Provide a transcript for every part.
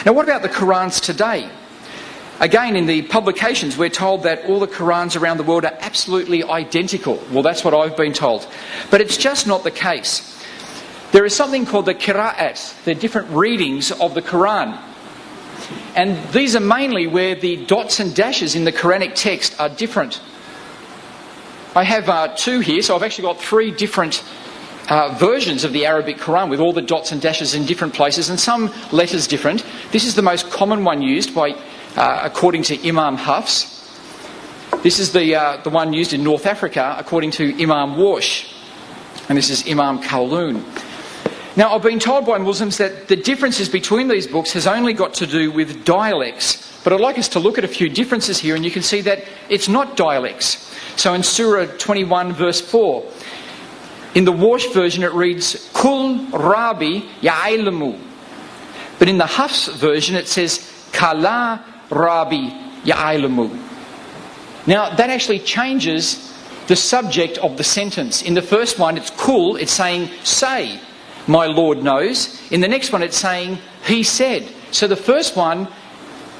Now, what about the Qur'ans today? Again, in the publications, we're told that all the Qur'ans around the world are absolutely identical. Well, that's what I've been told. But it's just not the case. There is something called the qira'at, the different readings of the Qur'an. And these are mainly where the dots and dashes in the Quranic text are different. I have two here, so I've actually got three different versions of the Arabic Qur'an with all the dots and dashes in different places and some letters different. This is the most common one used by, according to Imam Hafs. This is the one used in North Africa according to Imam Warsh. And this is Imam Kowloon. Now, I've been told by Muslims that the differences between these books has only got to do with dialects. But I'd like us to look at a few differences here, and you can see that it's not dialects. So in Surah 21, verse 4, in the Warsh version it reads, Kul Rabi Ya'ilmu. But in the Hafs version it says, Kala Rabi Ya'ilmu. Now, that actually changes the subject of the sentence. In the first one, it's Kul, it's saying, say, my Lord knows. In the next one, it's saying, he said. So the first one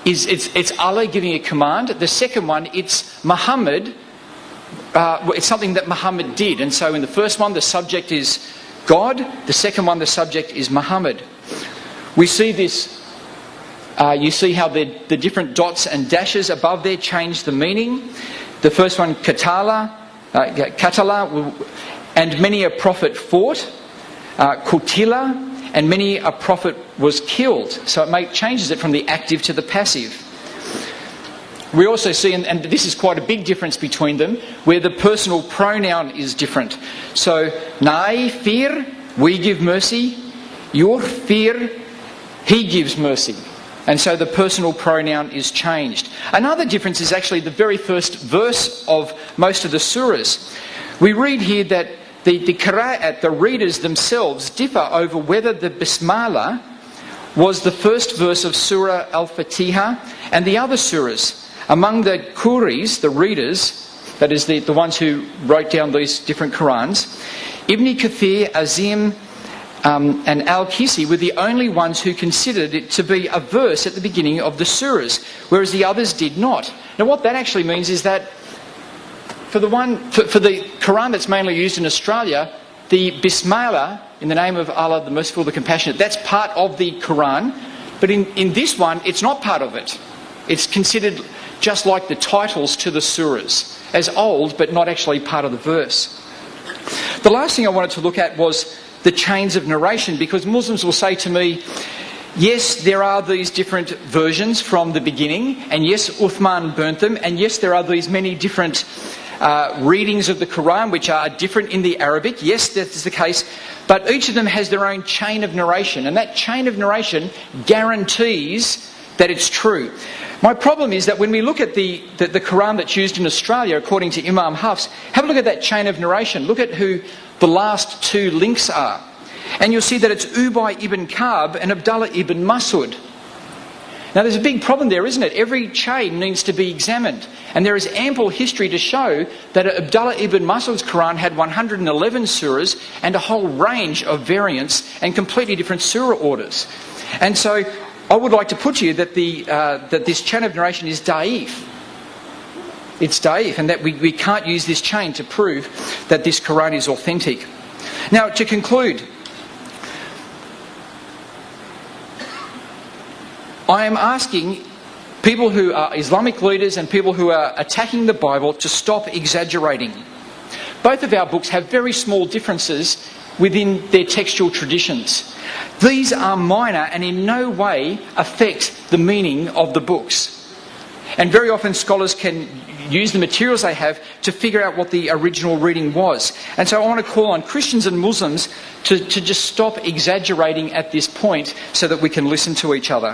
is it's Allah giving a command. The second one, it's Muhammad. It's something that Muhammad did. And so in the first one, the subject is God. The second one, the subject is Muhammad. We see this. You see how the different dots and dashes above there change the meaning. The first one, Katala, and many a prophet fought. Kutila, and many a prophet was killed. So it changes it from the active to the passive. We also see, and this is quite a big difference between them, where the personal pronoun is different. So, Nai fir, we give mercy. Your fir, he gives mercy. And so the personal pronoun is changed. Another difference is actually the very first verse of most of the surahs. We read here that the qira'at, the readers themselves, differ over whether the Bismillah was the first verse of Surah Al-Fatiha and the other surahs. Among the Quris, the readers, that is the ones who wrote down these different Qur'ans, Ibn Kathir, Azim and Al-Kisi were the only ones who considered it to be a verse at the beginning of the surahs, whereas the others did not. Now what that actually means is that for the Qur'an that's mainly used in Australia, the Bismillah, in the name of Allah, the Merciful, the Compassionate, that's part of the Qur'an. But in this one, it's not part of it. It's considered just like the titles to the surahs, as old, but not actually part of the verse. The last thing I wanted to look at was the chains of narration, because Muslims will say to me, yes, there are these different versions from the beginning, and yes, Uthman burnt them, and yes, there are these many different readings of the Qur'an which are different in the Arabic. Yes, that is the case, but each of them has their own chain of narration, and that chain of narration guarantees that it's true. My problem is that when we look at the Qur'an that's used in Australia, according to Imam Hafs, have a look at that chain of narration. Look at who the last two links are. And you'll see that it's Ubay ibn Ka'b and Abdullah ibn Mas'ud. Now there's a big problem there, isn't it? Every chain needs to be examined. And there is ample history to show that Abdullah ibn Mas'ud's Qur'an had 111 surahs and a whole range of variants and completely different surah orders. And so I would like to put to you that that this chain of narration is da'if. It's da'if, and that we can't use this chain to prove that this Qur'an is authentic. Now, to conclude, I am asking people who are Islamic leaders and people who are attacking the Bible to stop exaggerating. Both of our books have very small differences within their textual traditions. These are minor and in no way affect the meaning of the books. And very often scholars can use the materials they have to figure out what the original reading was. And so I want to call on Christians and Muslims to just stop exaggerating at this point so that we can listen to each other.